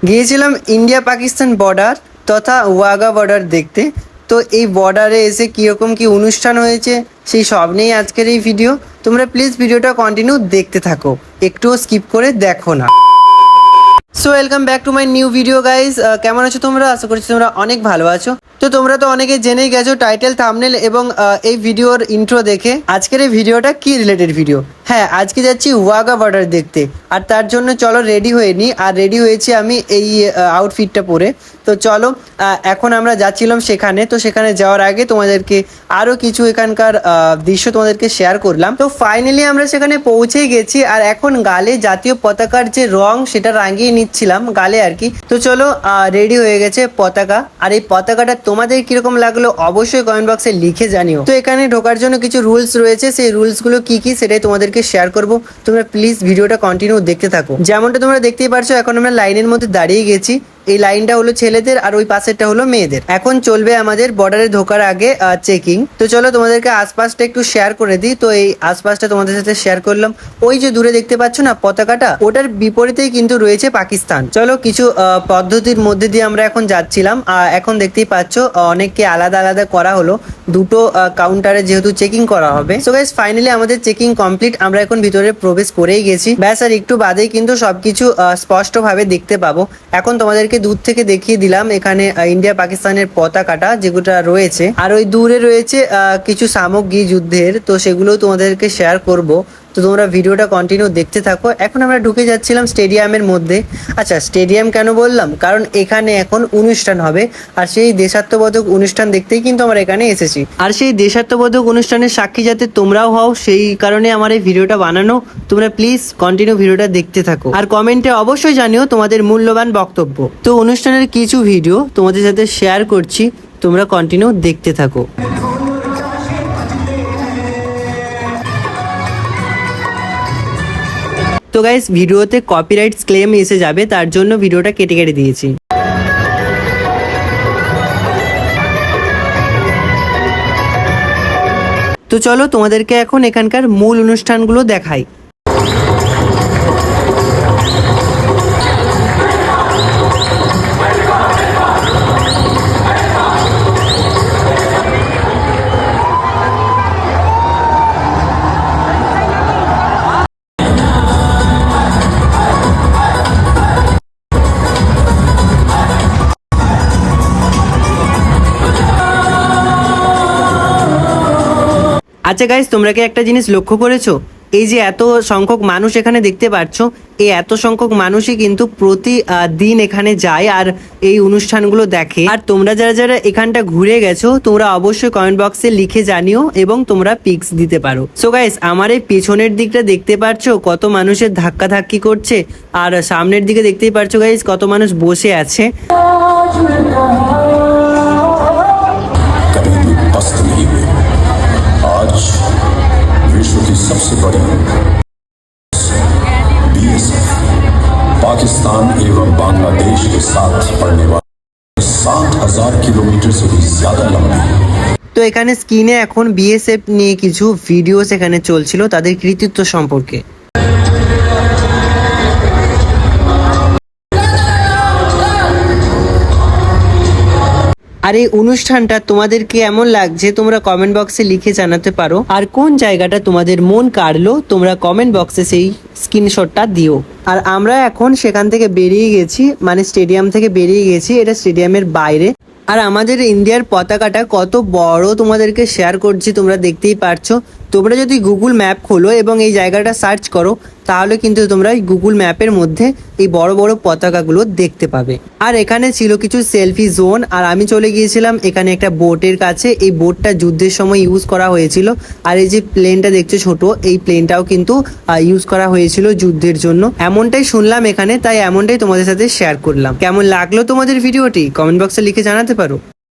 গিয়েছিলাম India Pakistan border তথা Wagah border দেখতে। তো এই বর্ডারে এসে কীরকম কী অনুষ্ঠান হয়েছে সেই সব নিয়েই আজকের এই ভিডিও। তোমরা প্লিজ ভিডিওটা কন্টিনিউ দেখতে থাকো, একটুও স্কিপ করে দেখো না। So welcome back to my new video guys. কেমন আছো তোমরা? আশা করছি তোমরা অনেক ভালো আছো। তো তোমরা তো অনেকে জেনেই গেছো টাইটেল, থাম্বনেল এবং এই ভিডিওর ইন্ট্রো দেখে আজকের এই ভিডিওটা কি রিলেটেড ভিডিও। হ্যাঁ, আজকে যাচ্ছি ওয়াঘা বর্ডার দেখতে, আর তার জন্য চলো রেডি হয়ে নিই। আর রেডি হয়েছি আমি এই আউটফিটটা পরে। তো চলো এখন আমরা যাচ্ছিলাম সেখানে। তো সেখানে যাওয়ার আগে তোমাদেরকে আরও কিছু এখানকার দৃশ্য তোমাদেরকে শেয়ার করলাম। তো ফাইনালি আমরা সেখানে পৌঁছেই গেছি, আর এখন গালে জাতীয় পতাকার যে রং সেটা রাঙিয়ে নিচ্ছিলাম গালে আর কি। তো চলো রেডি হয়ে গেছে পতাকা। আর এই পতাকাটা তোমাদের কিরকম লাগলো অবশ্যই কমেন্ট বক্সে লিখে জানিও। তো এখানে ঢোকার জন্য কিছু রুলস রয়েছে, সেই রুলসগুলো কি কি সেটাই তোমাদেরকে শেয়ার করব। তোমরা প্লিজ ভিডিওটা কন্টিনিউ দেখতে থাকো। যেমনটা তোমরা দেখতেই পারছো, এখন আমরা লাইনের মধ্যে দাঁড়িয়ে গেছি। এই লাইনটা হলো ছেলেদের আর ওই পাশেরটা হলো মেয়েদের। এখন চলবে আমাদের বর্ডারে ঢোকার আগে চেকিং। তো চলো তোমাদেরকে আশপাশটা একটু শেয়ার করে দিই। তো এই আশপাশটা তোমাদের সাথে শেয়ার করলাম। ওই যে দূরে দেখতে পাচ্ছ না পতাকাটা, ওটার বিপরীতেই কিন্তু রয়েছে পাকিস্তান। চলো কিছু পদ্ধতির মধ্যে দিয়ে আমরা এখন যাচ্ছিলাম। এখন দেখতেই পাচ্ছ অনেককে আলাদা আলাদা করা হলো, দুটো কাউন্টারে যেহেতু চেকিং করা হবে। সো গাইস ফাইনালি আমাদের চেকিং কমপ্লিট, আমরা এখন ভিতরে প্রবেশ করেই গেছি। ব্যাস আর একটু বাদেই কিন্তু সবকিছু স্পষ্টভাবে দেখতে পাবো। এখন তোমাদেরকে দূর থেকে দেখিয়ে দিলাম এখানে ইন্ডিয়া পাকিস্তানের পতাকাটা যেগুলো রয়েছে, আর ওই দূরে রয়েছে কিছু সামগ্রী যুদ্ধের। তো সেগুলো তোমাদেরকে শেয়ার করব। তো তোমরা ভিডিওটা কন্টিনিউ দেখতে থাকো। এখন আমরা ঢুকে যাচ্ছিলাম স্টেডিয়ামের মধ্যে। আচ্ছা, স্টেডিয়াম কেন বললাম, কারণ এখানে এখন অনুষ্ঠান হবে, আর সেই দেশাত্মবোধক অনুষ্ঠান দেখতেই কিন্তু আমরা এখানে এসেছি। আর সেই দেশাত্মবোধক অনুষ্ঠানের সাক্ষী যাতে তোমরাও হও, সেই কারণে আমার এই ভিডিওটা বানানো। তোমরা প্লিজ কন্টিনিউ ভিডিওটা দেখতে থাকো, আর কমেন্টে অবশ্যই জানিও তোমাদের মূল্যবান বক্তব্য। তো অনুষ্ঠানের কিছু ভিডিও তোমাদের সাথে শেয়ার করছি, তোমরা কন্টিনিউ দেখতে থাকো। তো গাইস ভিডিওতে কপিরাইটস ক্লেম এসে যাবে, তার জন্য ভিডিওটা কেটে কেটে দিয়েছি। তো চলো তোমাদেরকে এখন এখানকার মূল অনুষ্ঠানগুলো দেখাই। আচ্ছা গাইস, তোমরা কি একটা জিনিস লক্ষ্য করেছো? এই যে এত সংখ্যক মানুষ এখানে দেখতে পাচ্ছ, এই এত সংখ্যক মানুষই কিন্তু প্রতি দিন এখানে যায় আর এই অনুষ্ঠানগুলো দেখে। আর তোমরা যারা যারা এখানটা ঘুরে গেছো, তোমরা অবশ্যই কমেন্ট বক্সে লিখে জানিও এবং তোমরা পিক্স দিতে পারো। সো গাইস আমার এই পেছনের দিকটা দেখতে পাচ্ছ কত মানুষের ধাক্কা ধাক্কি করছে, আর সামনের দিকে দেখতেই পাচ্ছ গাইস কত মানুষ বসে আছে। आज विश्व की सबसे बड़ी बीएसएफ पाकिस्तान एवं बांग्लादेश के साथ पड़ने वाली 60,000 किलोमीटर से भी ज्यादा लंबी। তো এখানে স্ক্রিনে এখন বিএসএফ নিয়ে কিছু ভিডিও সেখানে চলছিল, তাদের কৃতিত্ব সম্পর্কে। আর এই অনুষ্ঠানটা তোমাদের কেমন লাগছে তোমরা কমেন্ট বক্সে লিখে জানাতে পারো। আর কোন জায়গাটা তোমাদের মন কাড়লো তোমরা কমেন্ট বক্সে সেই স্ক্রিনশটটা দিও। আর আমরা এখন সেখান থেকে বেরিয়ে গেছি, মানে স্টেডিয়াম থেকে বেরিয়ে গেছি, এটা স্টেডিয়ামের বাইরে। আর আমাদের ইন্ডিয়ার পতাকাটা কত বড় তোমাদেরকে শেয়ার করছি, তোমরা দেখতেই পারছো। তোমরা যদি গুগল ম্যাপ খোলো এবং এই জায়গাটা সার্চ করো, তাহলে কিন্তু তোমরা এই গুগল ম্যাপের মধ্যে এই বড় বড় পতাকাগুলো দেখতে পাবে। আর এখানে ছিল কিছু সেলফি জোন, আর আমি চলে গিয়েছিলাম এখানে একটা বোটের কাছে। এই বোটটা যুদ্ধের সময় ইউজ করা হয়েছিল। আর এই যে প্লেনটা দেখছো ছোট, এই প্লেনটাও কিন্তু ইউজ করা হয়েছিল যুদ্ধের জন্য, এমনটাই শুনলাম এখানে, তাই এমনটাই তোমাদের সাথে শেয়ার করলাম। কেমন লাগলো তোমাদের ভিডিওটি কমেন্ট বক্সে লিখে জানাতে পারো।